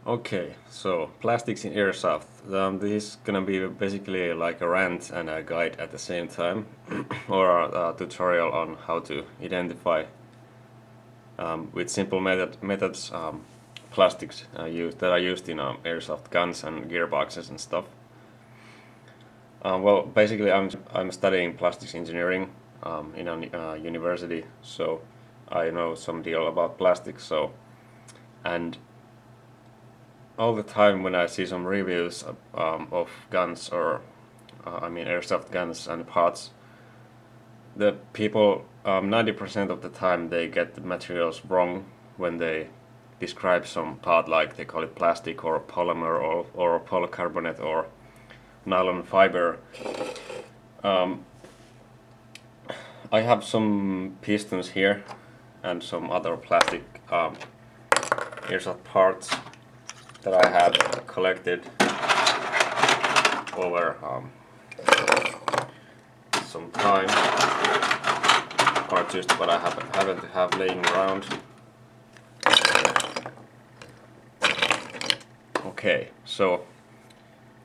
Okay, so plastics in airsoft. This is gonna be basically like a rant and a guide at the same time, or a tutorial on how to identify with simple methods plastics that are used in airsoft guns and gearboxes and stuff. Well, basically, I'm studying plastics engineering in a university, so I know some deal about plastics. And all the time when I see some reviews of guns or airsoft guns and parts, the people 90% of the time they get the materials wrong when they describe some part, like they call it plastic or polymer or polycarbonate or nylon fiber. I have some pistons here and some other plastic airsoft parts that I have collected over some time, or just what I happen to have laying around. Okay, so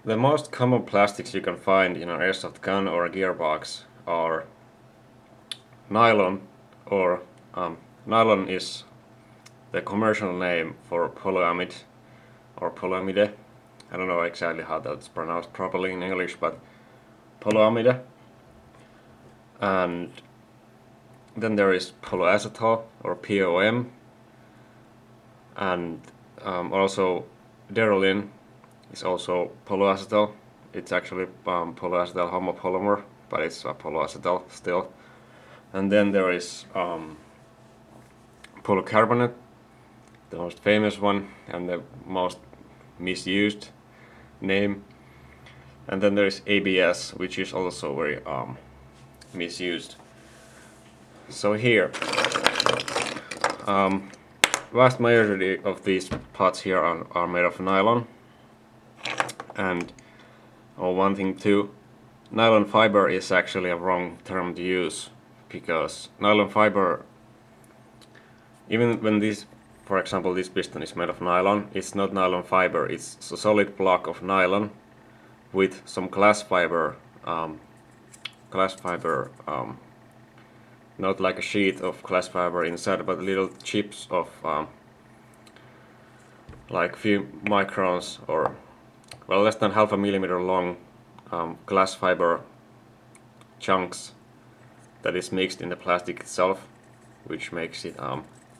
the most common plastics you can find in an airsoft gun or a gearbox are nylon, or nylon is the commercial name for polyamide or polyamide. I don't know exactly how that's pronounced properly in English, but polyamide. And then there is polyacetal or POM, and also derolin is also polyacetal. It's actually polyacetal homopolymer, but it's polyacetal still. And then there is polycarbonate, the most famous one and the most misused name. And then there is ABS, which is also very misused. So here, vast majority of these parts here are made of nylon. And one thing too, nylon fiber is actually a wrong term to use, because nylon fiber, even when this, for example, this piston is made of nylon, it's not nylon fiber, it's a solid block of nylon with some glass fiber, not like a sheet of glass fiber inside, but little chips of like few microns, or well, less than half a millimeter long glass fiber chunks that is mixed in the plastic itself, which makes it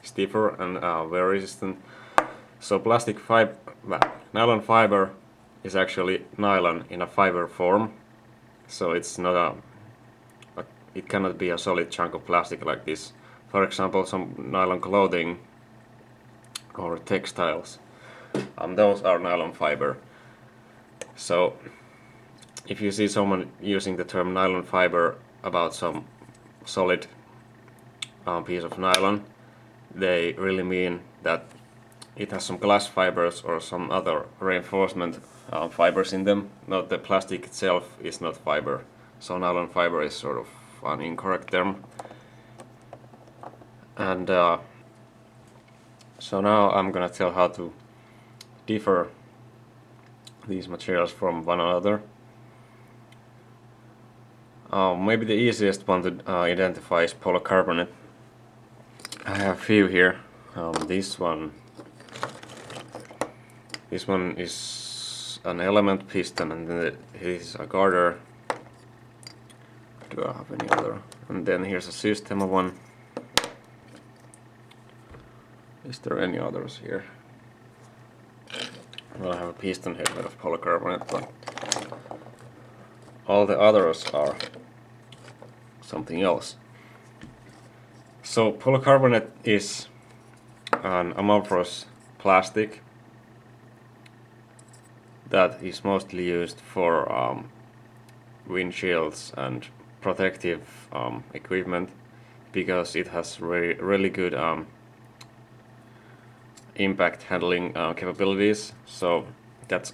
stiffer and very resistant. So nylon fiber is actually nylon in a fiber form, so it's not it cannot be a solid chunk of plastic like this. For example, some nylon clothing or textiles, those are nylon fiber. So if you see someone using the term nylon fiber about some solid piece of nylon, they really mean that it has some glass fibers or some other reinforcement fibers in them. Not the plastic itself is not fiber. So nylon fiber is sort of an incorrect term. And so now I'm gonna tell how to differ these materials from one another. Maybe the easiest one to identify is polycarbonate. I have a few here. This one is an element piston, and then it is a garter. Do I have any other? And then here's a system one. Is there any others here? Well, I have a piston head made of polycarbonate, but all the others are something else. So polycarbonate is an amorphous plastic that is mostly used for windshields and protective equipment, because it has really good impact handling capabilities. So that's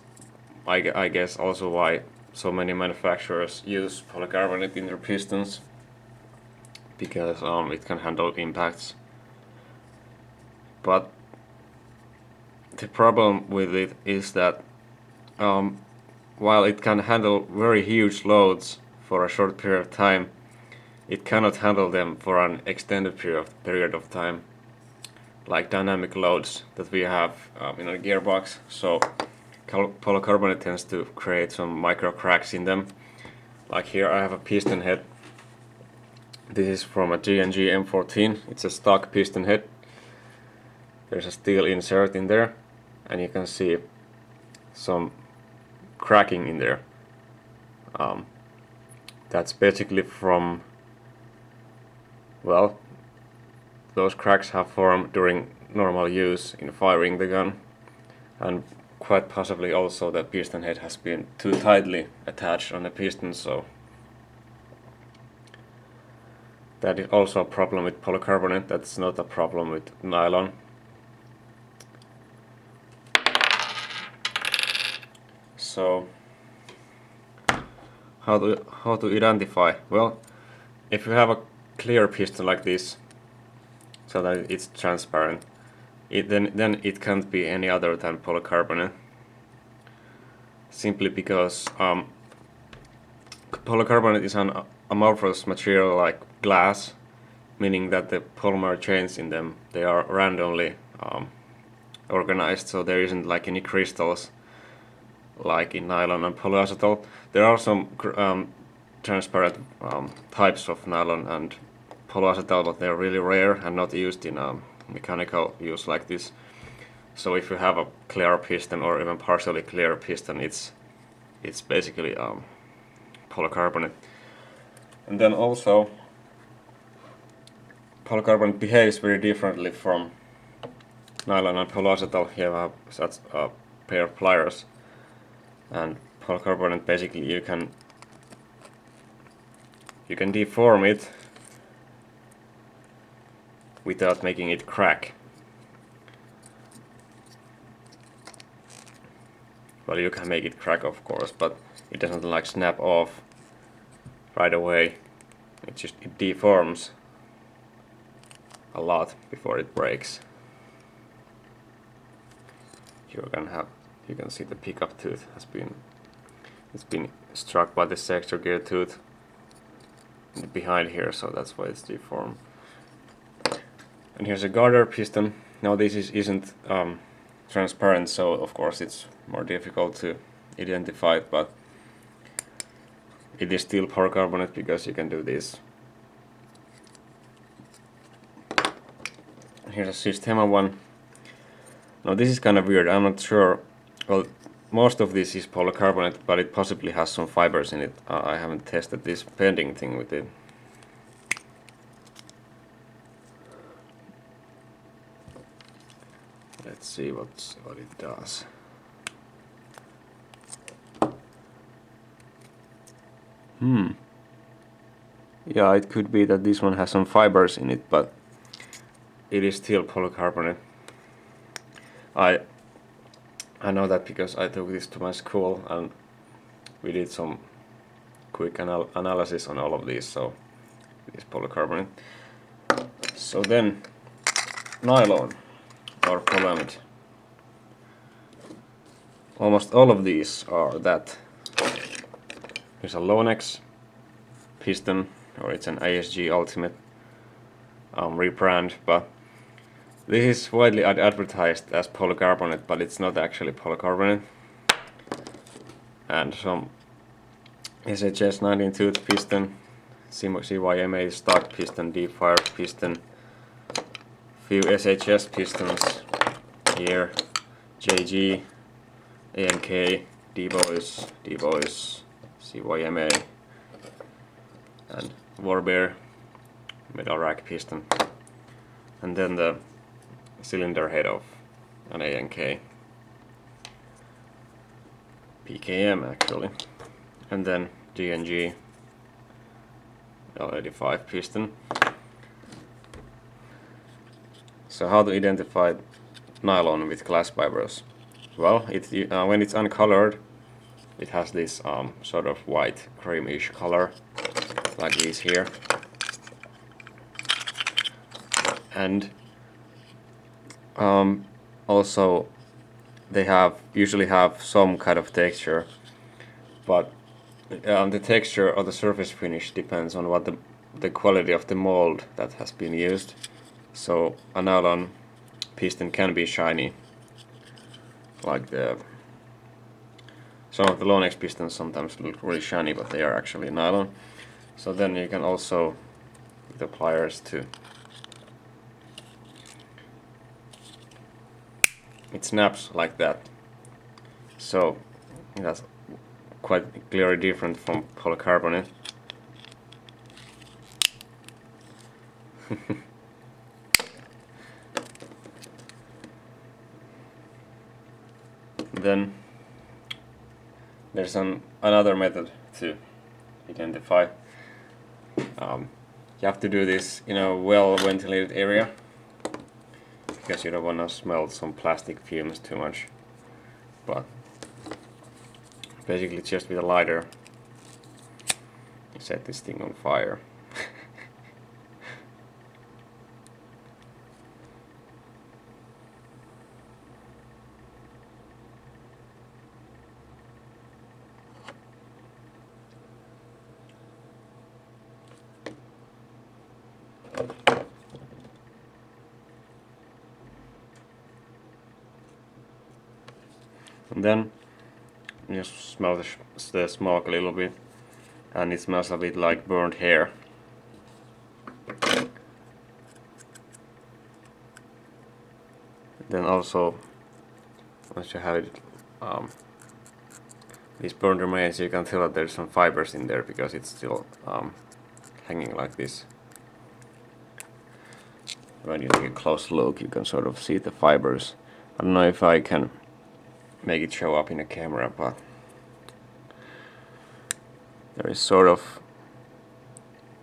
I guess also why so many manufacturers use polycarbonate in their pistons, because it can handle impacts. But the problem with it is that while it can handle very huge loads for a short period of time, it cannot handle them for an extended period of time, like dynamic loads that we have in a gearbox. So polycarbonate tends to create some micro cracks in them. Like here I have a piston head. This is from a G&G M14. It's a stock piston head. There's a steel insert in there, and you can see some cracking in there. That's basically from, well, those cracks have formed during normal use in firing the gun, and quite possibly also the piston head has been too tightly attached on the piston, so that is also a problem with polycarbonate. That's not a problem with nylon. So how to identify? Well, if you have a clear piston like this, so that it's transparent, then it can't be any other than polycarbonate. Simply because polycarbonate is an amorphous material like glass, meaning that the polymer chains in them, they are randomly organized, so there isn't like any crystals like in nylon and polyacetal. There are some transparent types of nylon and polyacetal, but they're really rare and not used in mechanical use like this. So if you have a clear piston or even partially clear piston, it's basically polycarbonate. And then also polycarbonate behaves very differently from nylon and polyacetal. Here I have such a pair of pliers, and polycarbonate basically you can deform it without making it crack. Well, you can make it crack, of course, but it doesn't like snap off right away. It deforms a lot before it breaks. You can see the pickup tooth it's been struck by the sector gear tooth behind here, so that's why it's deformed. And here's a garter piston. Now this isn't transparent, so of course it's more difficult to identify it, but it is still polycarbonate because you can do this. Here's a Systema one. Now this is kind of weird, I'm not sure. Well, most of this is polycarbonate, but it possibly has some fibers in it. I haven't tested this bending thing with it. Let's see what it does. Yeah, it could be that this one has some fibers in it, but it is still polycarbonate. I know that because I took this to my school and we did some quick analysis on all of these, so it is polycarbonate. So then, nylon or polyamide. Almost all of these are that. Here's a Lonex piston, or it's an AEG Ultimate rebrand, but this is widely advertised as polycarbonate, but it's not actually polycarbonate. And some SHS 19 tooth piston, CYMA stock piston, D-fire piston, few SHS pistons here, JG, ANK, D-Boys, CYMA, and Warbear metal rack piston, and then the cylinder head of an ANK, PKM actually, and then G&G L85 piston. So how to identify nylon with glass fibers? Well, when it's uncolored, it has this sort of white creamish color, like these here. And also they usually have some kind of texture, but the texture of the surface finish depends on what the quality of the mold that has been used. So a nylon piston can be shiny, like some of the Lonex pistons sometimes look really shiny, but they are actually nylon. So then you can also, with the pliers, it snaps like that. So that's quite clearly different from polycarbonate. Then there's another method to identify. You have to do this in a well-ventilated area, because you don't want to smell some plastic fumes too much. But basically just with a lighter you set this thing on fire. And then you smell the smoke a little bit, and it smells a bit like burnt hair. Then also, once you have it, these burnt remains, you can tell that there's some fibers in there because it's still hanging like this. When you take a close look, you can sort of see the fibers. I don't know if I can make it show up in a camera, but there is sort of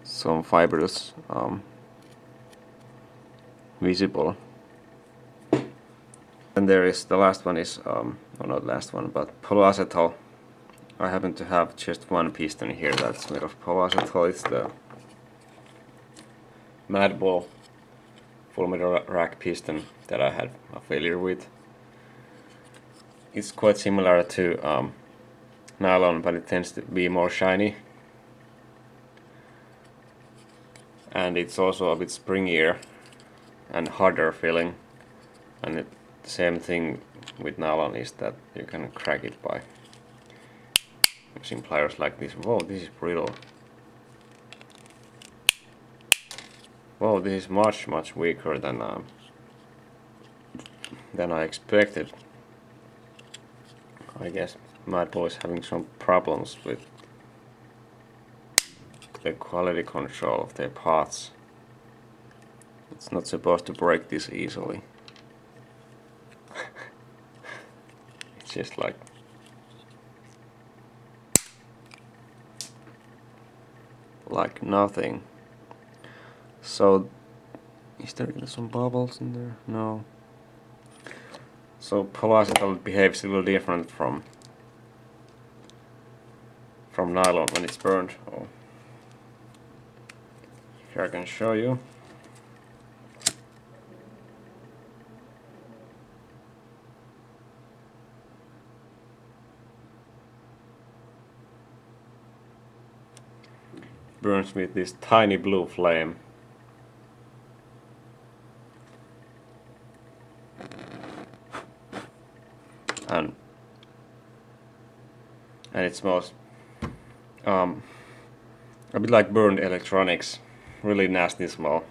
some fibers visible. And there is the last one is, no, not last one, but polyacetal. I happen to have just one piston here that's made of polyacetal. It's the Madball full metal rack piston that I had a failure with. It's quite similar to nylon, but it tends to be more shiny, and it's also a bit springier and harder feeling. And the same thing with nylon is that you can crack it by using pliers like this. Whoa, this is brittle. Whoa, this is much weaker than I expected. I guess Madball is having some problems with the quality control of their parts. It's not supposed to break this easily. It's just like nothing. So, is there some bubbles in there? No. So polyacetal behaves a little different from nylon when it's burned. Oh. Here I can show you. Burns with this tiny blue flame. And it smells a bit like burned electronics. Really nasty smell.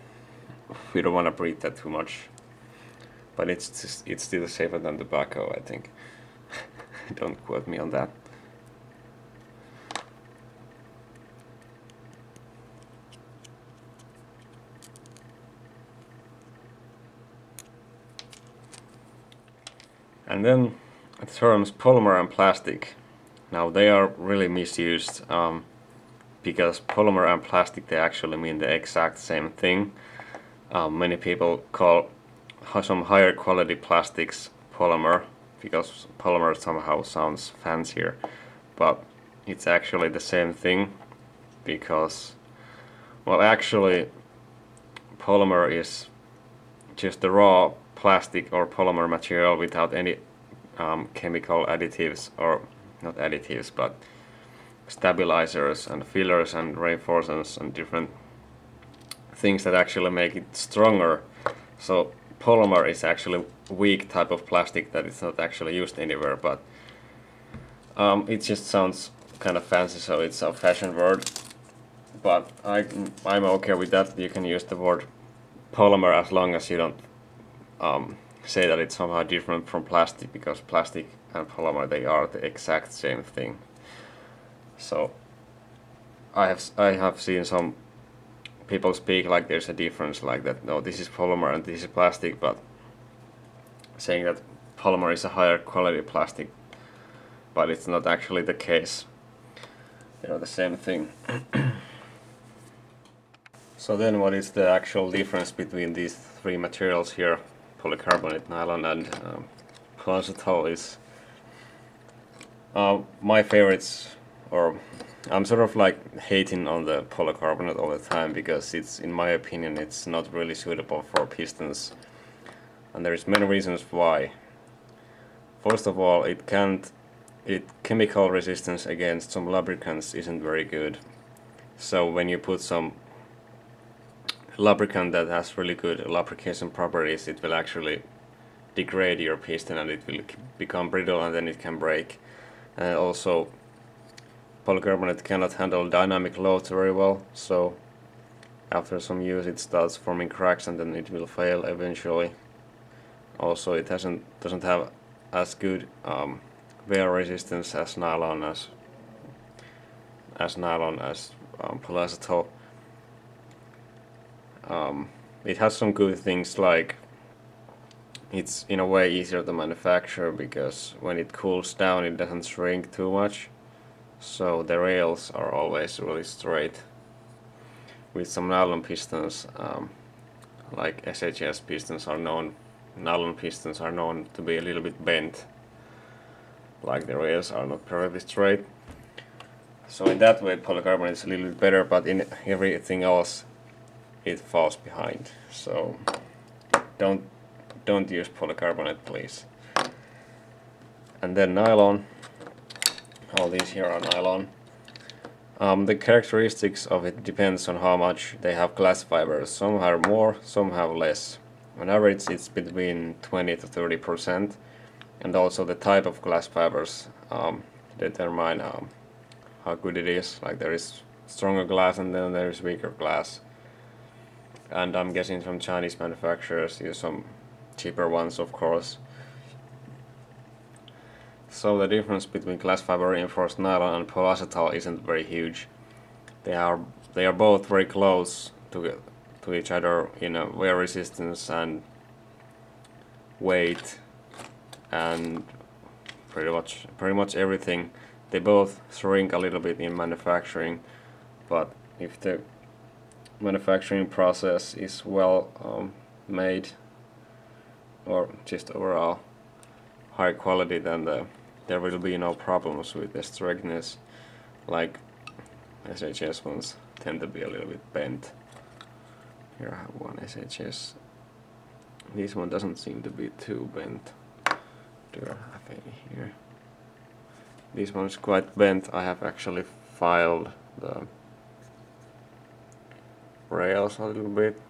We don't want to breathe that too much, but it's still safer than tobacco, I think. Don't quote me on that. And then the terms polymer and plastic. Now they are really misused because polymer and plastic, they actually mean the exact same thing. Many people call some higher quality plastics polymer because polymer somehow sounds fancier, but it's actually the same thing because, well, actually polymer is just the raw plastic or polymer material without any chemical additives, or not additives, but stabilizers and fillers and reinforcements and different things that actually make it stronger. So polymer is actually a weak type of plastic that is not actually used anywhere, but it just sounds kind of fancy, so it's a fashion word. But I'm okay with that. You can use the word polymer as long as you don't say that it's somehow different from plastic, because plastic and polymer, they are the exact same thing. So I have seen some people speak like there's a difference, like that no, this is polymer and this is plastic, but saying that polymer is a higher quality plastic, but it's not actually the case. They are the same thing. So then what is the actual difference between these three materials here, polycarbonate, nylon and polyacetol, is my favorites, or I'm sort of like hating on the polycarbonate all the time, because it's, in my opinion, it's not really suitable for pistons, and there's many reasons why. First of all, chemical resistance against some lubricants isn't very good. So when you put some lubricant that has really good lubrication properties, it will actually degrade your piston and it will become brittle, and then it can break. And also polycarbonate cannot handle dynamic loads very well, so after some use it starts forming cracks and then it will fail eventually. Also it doesn't have as good wear resistance as nylon as polyacetol. It has some good things, like it's in a way easier to manufacture, because when it cools down it doesn't shrink too much, so the rails are always really straight. With some nylon pistons, like SHS pistons are known, nylon pistons are known to be a little bit bent, like the rails are not perfectly straight. So in that way polycarbonate is a little bit better, but in everything else it falls behind. So don't use polycarbonate, please. And then nylon, all these here are nylon. The characteristics of it depends on how much they have glass fibers. Some have more, some have less. On average it's between 20 to 30%, and also the type of glass fibers determine how good it is. Like there is stronger glass and then there is weaker glass. And I'm guessing some Chinese manufacturers use some cheaper ones, of course. So the difference between glass fiber reinforced nylon and polyacetol isn't very huge. They are both very close to each other in wear resistance and weight and pretty much everything. They both shrink a little bit in manufacturing, but if the manufacturing process is well made, or just overall high quality, then there will be no problems with the straightness. Like SHS ones tend to be a little bit bent. Here I have one SHS. This one doesn't seem to be too bent. Do I have any here? This one is quite bent. I have actually filed the rails a little bit.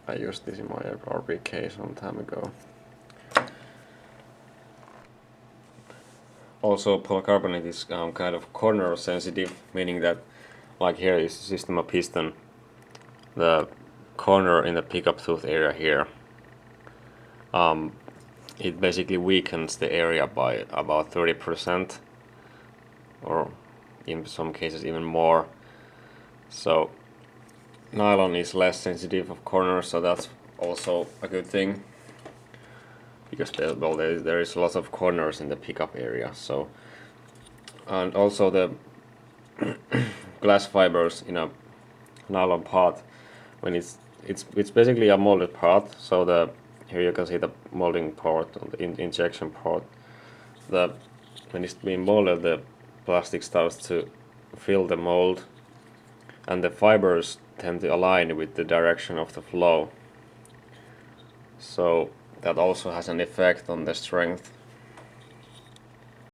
I used this in my RPK some time ago. Also polycarbonate is kind of corner sensitive, meaning that, like here is the system of piston, the corner in the pickup tooth area here, it basically weakens the area by about 30%, or in some cases even more. So nylon is less sensitive of corners, so that's also a good thing, because there is lots of corners in the pickup area. So, and also the glass fibers in a nylon part, when it's basically a molded part. So here you can see the molding part, the injection part. When it's being molded, the plastic starts to fill the mold, and the fibers tend to align with the direction of the flow. So that also has an effect on the strength.